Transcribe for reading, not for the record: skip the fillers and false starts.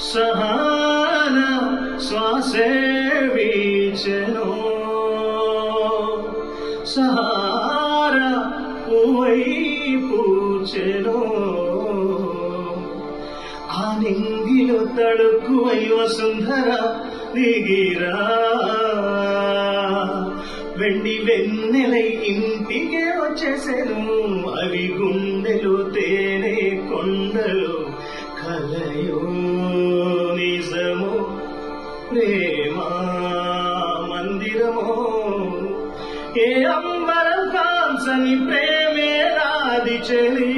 సహాన శ్వాసే వీచెను సహార పువ్వై పూచెను ఆ నింగిలో తడుకువై వసుంధర దిగిరా వెండి వెన్నెలై ఇంటికే వచ్చేసెను అవి గుండెలు తేనె కొండలు కలయో నిజమో ప్రేమ మందిరమో ఏ అంబరం కాంసని ప్రేమే రాది చెలి